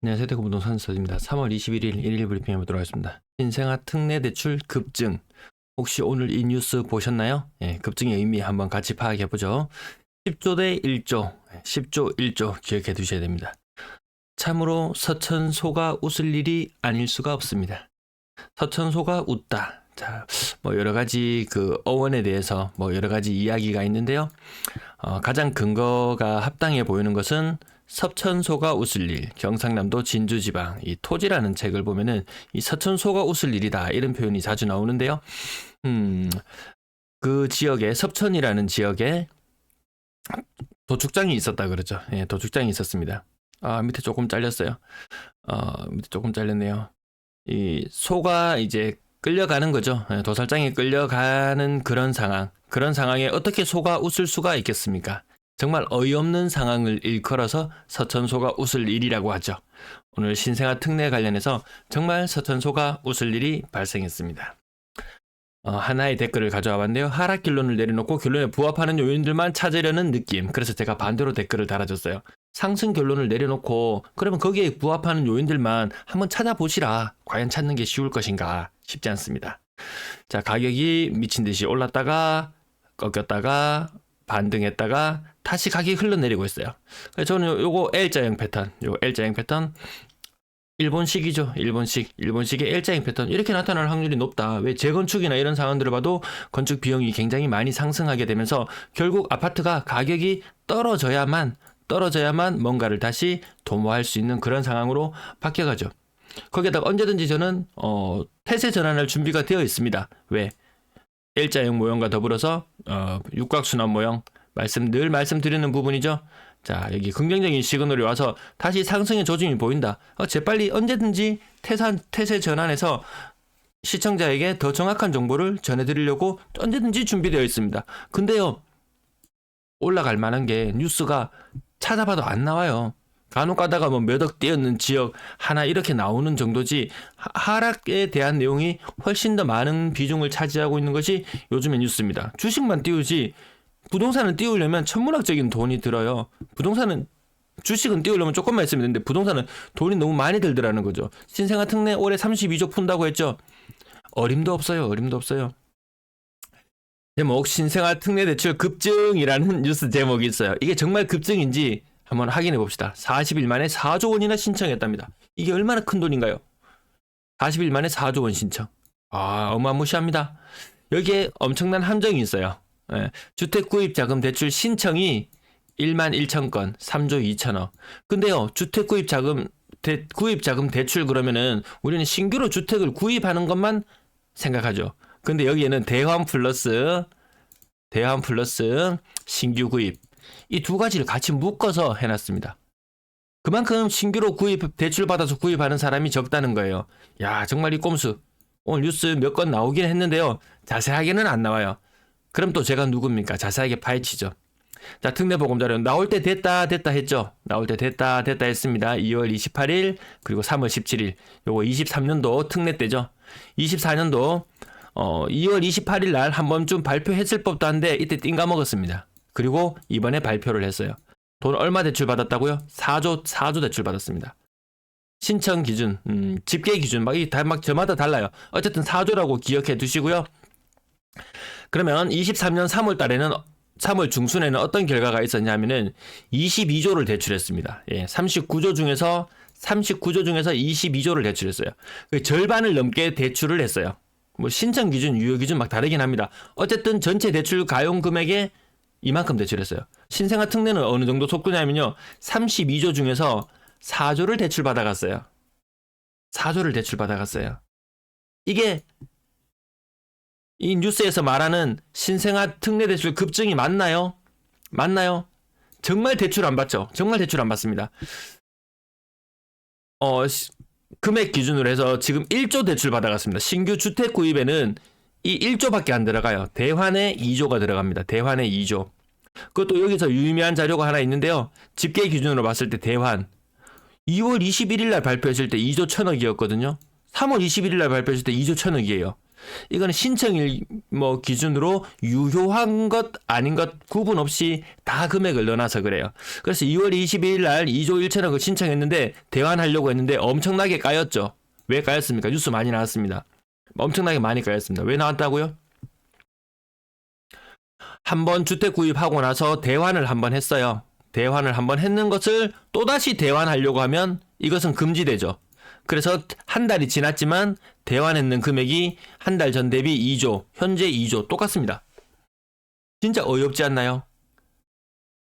네, 세대부동산 서입니다. 3월 21일 일일 브리핑 해보도록 하겠습니다. 신생아 특례 대출 급증. 혹시 오늘 이 뉴스 보셨나요? 예, 급증의 의미 한번 같이 파악해보죠. 10조 대 1조, 10조 1조 기억해 두셔야 됩니다. 참으로 서천소가 웃을 일이 아닐 수가 없습니다. 서천소가 웃다. 자, 뭐 여러 가지 그 어원에 대해서 뭐 여러 가지 이야기가 있는데요. 가장 근거가 합당해 보이는 것은 서천소가 웃을 일, 경상남도 진주지방 이 토지라는 책을 보면은 이 서천소가 웃을 일이다 이런 표현이 자주 나오는데요. 그 지역에 섭천이라는 지역에 도축장이 있었다 그러죠. 예, 도축장이 있었습니다. 밑에 조금 잘렸어요. 밑에 조금 잘렸네요. 이 소가 이제 끌려가는 거죠. 예, 도살장에 끌려가는 그런 상황. 그런 상황에 어떻게 소가 웃을 수가 있겠습니까? 정말 어이없는 상황을 일컬어서 서천소가 웃을 일이라고 하죠. 오늘 신생아 특례 관련해서 정말 서천소가 웃을 일이 발생했습니다. 하나의 댓글을 가져와 봤는데요. 하락 결론을 내려놓고 결론에 부합하는 요인들만 찾으려는 느낌. 그래서 제가 반대로 댓글을 달아줬어요. 상승 결론을 내려놓고 그러면 거기에 부합하는 요인들만 한번 찾아보시라. 과연 찾는 게 쉬울 것인가? 쉽지 않습니다. 자, 가격이 미친 듯이 올랐다가 꺾였다가 반등했다가 다시 가격이 흘러내리고 있어요. 그래서 저는 요거 L자형 패턴, 요 L자형 패턴 일본식이죠. 일본식의 L자형 패턴 이렇게 나타날 확률이 높다. 왜 재건축이나 이런 상황들을 봐도 건축 비용이 굉장히 많이 상승하게 되면서 결국 아파트가 가격이 떨어져야만 뭔가를 다시 도모할 수 있는 그런 상황으로 바뀌어가죠. 거기에다가 언제든지 저는 태세 전환할 준비가 되어 있습니다. 왜? L자형 모형과 더불어서 육각순환 모형 늘 말씀드리는 부분이죠. 자, 여기 긍정적인 시그널이 와서 다시 상승의 조짐이 보인다. 재빨리 언제든지 태세 전환해서 시청자에게 더 정확한 정보를 전해드리려고 언제든지 준비되어 있습니다. 근데요, 올라갈 만한 게 뉴스가 찾아봐도 안 나와요. 간혹 가다가 뭐 몇 억 뛰었는 지역 하나 이렇게 나오는 정도지 하락에 대한 내용이 훨씬 더 많은 비중을 차지하고 있는 것이 요즘의 뉴스입니다. 주식만 띄우지 부동산을 띄우려면 천문학적인 돈이 들어요. 주식은 띄우려면 조금만 있으면 되는데 부동산은 돈이 너무 많이 들더라는 거죠. 신생아 특례 올해 32조 푼다고 했죠. 어림도 없어요. 제목 신생아 특례 대출 급증이라는 뉴스 제목이 있어요. 이게 정말 급증인지 한번 확인해 봅시다. 40일 만에 4조 원이나 신청했답니다. 이게 얼마나 큰 돈인가요? 40일 만에 4조 원 신청. 어마무시합니다. 여기에 엄청난 함정이 있어요. 주택구입자금 대출 신청이 1만 1천 건, 3조 2천억. 근데요, 주택구입자금 대출 그러면은 우리는 신규로 주택을 구입하는 것만 생각하죠. 근데 여기에는 대환 플러스 신규 구입. 이 두 가지를 같이 묶어서 해놨습니다. 그만큼 신규로 대출 받아서 구입하는 사람이 적다는 거예요. 야, 정말 이 꼼수. 오늘 뉴스 몇 건 나오긴 했는데요. 자세하게는 안 나와요. 그럼 또 제가 누굽니까? 자세하게 파헤치죠. 자, 특례보금자료 나올 때 됐다 했죠. 나올 때 됐다 했습니다. 2월 28일 그리고 3월 17일 요거 23년도 특례 때죠. 24년도 2월 28일 날 한 번쯤 발표했을 법도 한데 이때 띵가 먹었습니다. 그리고 이번에 발표를 했어요. 돈 얼마 대출 받았다고요? 4조 대출 받았습니다. 신청 기준, 집계 기준 막 저마다 달라요. 어쨌든 4조라고 기억해 두시고요. 그러면 23년 3월 달에는 3월 중순에는 어떤 결과가 있었냐면은 22조를 대출했습니다. 예, 39조 중에서 22조를 대출했어요. 절반을 넘게 대출을 했어요. 뭐 신청 기준, 유효 기준 막 다르긴 합니다. 어쨌든 전체 대출 가용 금액에 이만큼 대출했어요. 신생아 특례는 어느 정도 속도냐면요. 32조 중에서 4조를 대출 받아갔어요. 이게 이 뉴스에서 말하는 신생아 특례 대출 급증이 맞나요? 정말 대출 안 받죠? 정말 대출 안 받습니다. 금액 기준으로 해서 지금 1조 대출 받아갔습니다. 신규 주택 구입에는 이 1조밖에 안 들어가요. 대환에 2조가 들어갑니다. 대환에 2조. 그것도 여기서 유의미한 자료가 하나 있는데요. 집계 기준으로 봤을 때 대환 2월 21일 날 발표했을 때 2조 1천억이었거든요. 3월 21일 날 발표했을 때 2조 1천억이에요. 이거는 신청일 뭐 기준으로 유효한 것 아닌 것 구분 없이 다 금액을 넣어놔서 그래요. 그래서 2월 22일 날 2조 1천억을 신청했는데 대환하려고 했는데 엄청나게 까였죠. 왜 까였습니까? 뉴스 많이 나왔습니다. 엄청나게 많이 까였습니다. 왜 나왔다고요? 한번 주택 구입하고 나서 대환을 한번 했어요. 대환을 한번 했는 것을 또다시 대환하려고 하면 이것은 금지되죠. 그래서 한 달이 지났지만 대환했는 금액이 한 달 전 대비 2조, 현재 2조 똑같습니다. 진짜 어이없지 않나요?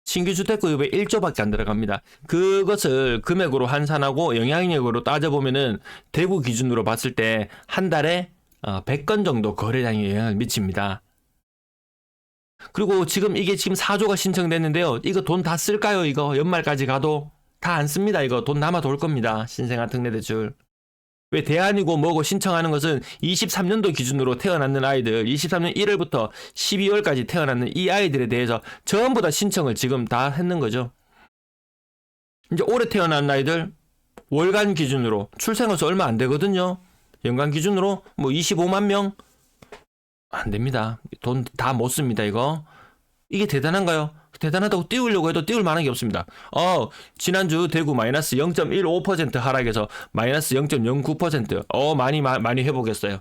신규 주택 구입에 1조밖에 안 들어갑니다. 그것을 금액으로 환산하고 영향력으로 따져보면은 대구 기준으로 봤을 때 한 달에 100건 정도 거래량에 영향을 미칩니다. 그리고 지금 이게 지금 4조가 신청됐는데요. 이거 돈 다 쓸까요? 이거 연말까지 가도 다 안 씁니다. 이거 돈 남아 돌 겁니다. 신생아 특례대출. 왜 대안이고 뭐고 신청하는 것은 23년도 기준으로 태어났는 아이들, 23년 1월부터 12월까지 태어났는 이 아이들에 대해서 전부 다 신청을 지금 다 했는 거죠. 이제 올해 태어난 아이들 월간 기준으로 출생어수 얼마 안 되거든요. 연간 기준으로 뭐 25만 명 안 됩니다. 돈 다 못 씁니다. 이거. 이게 대단한가요? 대단하다고 띄우려고 해도 띄울 만한 게 없습니다. 지난주 대구 마이너스 0.15% 하락해서 마이너스 0.09%. 많이 회복했어요.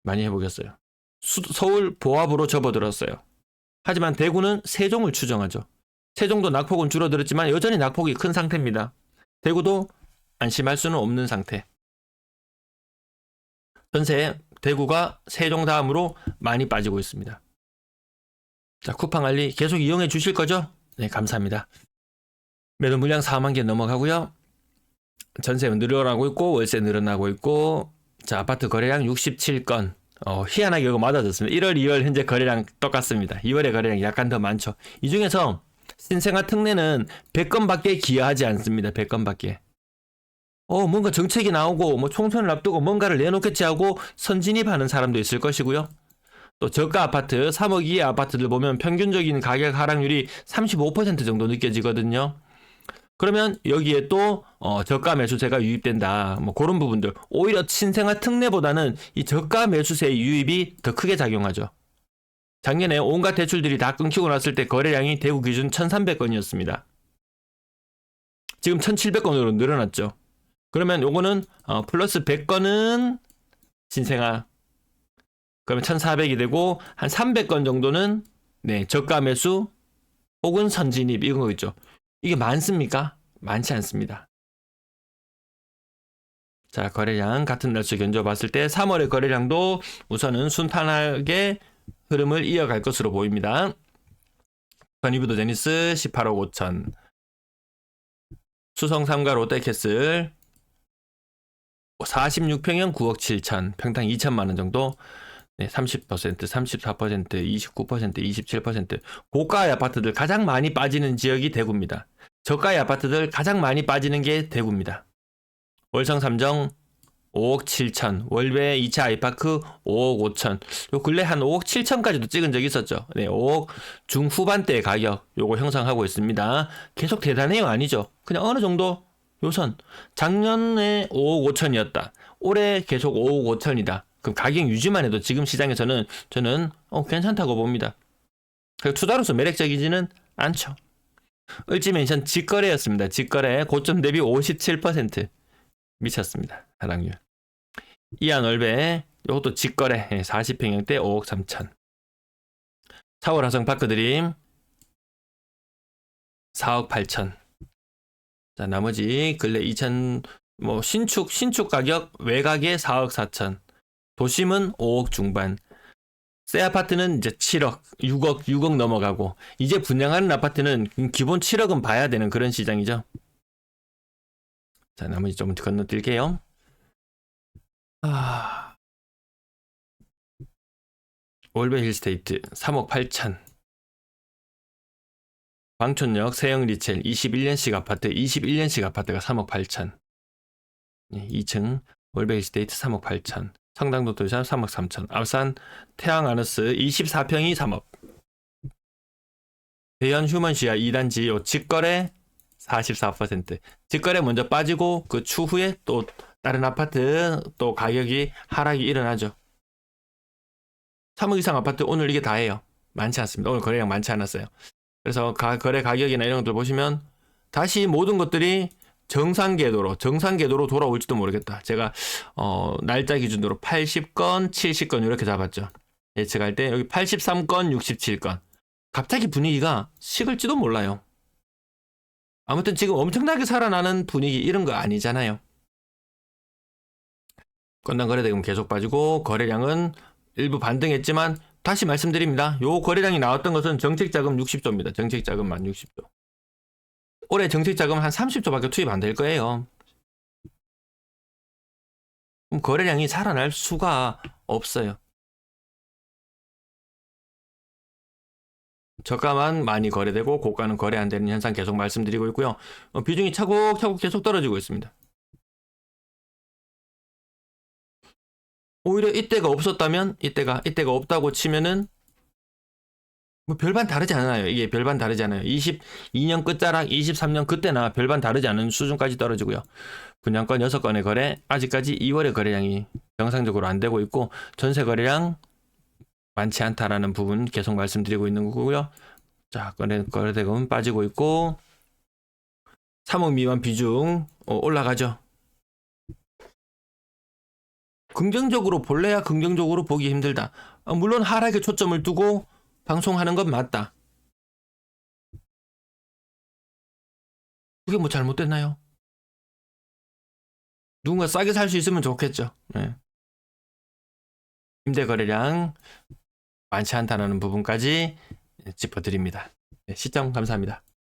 많이 회복했어요. 서울 보합으로 접어들었어요. 하지만 대구는 세종을 추정하죠. 세종도 낙폭은 줄어들었지만 여전히 낙폭이 큰 상태입니다. 대구도 안심할 수는 없는 상태. 전세 대구가 세종 다음으로 많이 빠지고 있습니다. 자, 쿠팡 알리 계속 이용해 주실 거죠? 네, 감사합니다. 매도 물량 4만 개 넘어가고요. 전세 늘어나고 있고 월세 늘어나고 있고 자, 아파트 거래량 67건. 희한하게 이거 맞아졌습니다. 1월, 2월 현재 거래량 똑같습니다. 2월의 거래량이 약간 더 많죠. 이 중에서 신생아 특례는 100건밖에 기여하지 않습니다. 100건밖에. 뭔가 정책이 나오고 뭐 총선을 앞두고 뭔가를 내놓겠지 하고 선진입하는 사람도 있을 것이고요. 또 저가 아파트 3억 이하 아파트들 보면 평균적인 가격 하락률이 35% 정도 느껴지거든요. 그러면 여기에 또 저가 매수세가 유입된다. 뭐 그런 부분들. 오히려 신생아 특례보다는 이 저가 매수세의 유입이 더 크게 작용하죠. 작년에 온갖 대출들이 다 끊기고 났을 때 거래량이 대구 기준 1,300건이었습니다. 지금 1,700건으로 늘어났죠. 그러면 요거는 플러스 100건은 신생아, 그러면 1,400이 되고 한 300건 정도는 네, 저가 매수 혹은 선진입 이런 거 있죠. 이게 많습니까? 많지 않습니다. 자, 거래량 같은 날수 견뎌봤을 때 3월의 거래량도 우선은 순탄하게 흐름을 이어갈 것으로 보입니다. 건이부도 제니스 18억 5천, 수성 3가 롯데캐슬 46평형 9억 7천, 평당 2천만 원 정도. 네, 30%, 34%, 29%, 27%. 고가의 아파트들 가장 많이 빠지는 지역이 대구입니다. 저가의 아파트들 가장 많이 빠지는 게 대구입니다. 월성 3정 5억 7천, 월배 2차 아이파크 5억 5천. 요 근래 한 5억 7천까지도 찍은 적이 있었죠. 네, 5억 중후반대의 가격 요거 형성하고 있습니다. 계속 대단해요? 아니죠. 그냥 어느 정도 요선. 작년에 5억 5천이었다. 올해 계속 5억 5천이다. 그럼 가격 유지만 해도 지금 시장에서는 저는 괜찮다고 봅니다. 투자로서 매력적이지는 않죠. 을지멘션 직거래였습니다. 직거래 고점 대비 57% 미쳤습니다. 하락률. 이안월배 이것도 직거래 40평형대 5억 3천. 4월 화성 파크드림 4억 8천. 자, 나머지 근래 2천 뭐 신축 가격 외곽에 4억 4천. 도심은 5억 중반. 새 아파트는 이제 7억, 6억 넘어가고 이제 분양하는 아파트는 기본 7억은 봐야 되는 그런 시장이죠. 자, 나머지 좀 건너뛸게요. 월베 힐스테이트 3억 8천. 광촌역 세영 리첼 21년식 아파트가 3억 8천. 2층 월베 힐스테이트 3억 8천. 성당도 도시한 3억 3천. 앞산 태양 아너스 24평이 3억. 대연 휴먼시아 2단지 요 직거래 44%. 직거래 먼저 빠지고 그 추후에 또 다른 아파트 또 가격이 하락이 일어나죠. 3억 이상 아파트 오늘 이게 다예요. 많지 않습니다. 오늘 거래량 많지 않았어요. 그래서 거래 가격이나 이런 것들 보시면 다시 모든 것들이 정상 궤도로 돌아올지도 모르겠다. 제가 날짜 기준으로 80건, 70건 이렇게 잡았죠. 예측할 때 여기 83건, 67건. 갑자기 분위기가 식을지도 몰라요. 아무튼 지금 엄청나게 살아나는 분위기 이런 거 아니잖아요. 건당 거래대금 계속 빠지고 거래량은 일부 반등했지만 다시 말씀드립니다. 요 거래량이 나왔던 것은 정책자금 60조입니다. 정책자금만 60조. 올해 정책자금 한 30조밖에 투입 안 될 거예요. 그럼 거래량이 살아날 수가 없어요. 저가만 많이 거래되고 고가는 거래 안 되는 현상 계속 말씀드리고 있고요. 비중이 차곡차곡 계속 떨어지고 있습니다. 오히려 이때가 없었다면 이때가 없다고 치면은 뭐 별반 다르지 않아요. 이게 별반 다르지 않아요. 22년 끝자락 23년 그때나 별반 다르지 않은 수준까지 떨어지고요. 분양권 6건의 거래 아직까지 2월의 거래량이 정상적으로 안 되고 있고 전세 거래량 많지 않다라는 부분 계속 말씀드리고 있는 거고요. 자, 거래대금은 빠지고 있고 3억 미만 비중 올라가죠. 긍정적으로 볼래야 긍정적으로 보기 힘들다. 물론 하락에 초점을 두고 방송하는 건 맞다. 그게 뭐 잘못됐나요? 누군가 싸게 살 수 있으면 좋겠죠. 네. 임대 거래량 많지 않다는 부분까지 짚어드립니다. 네, 시청 감사합니다.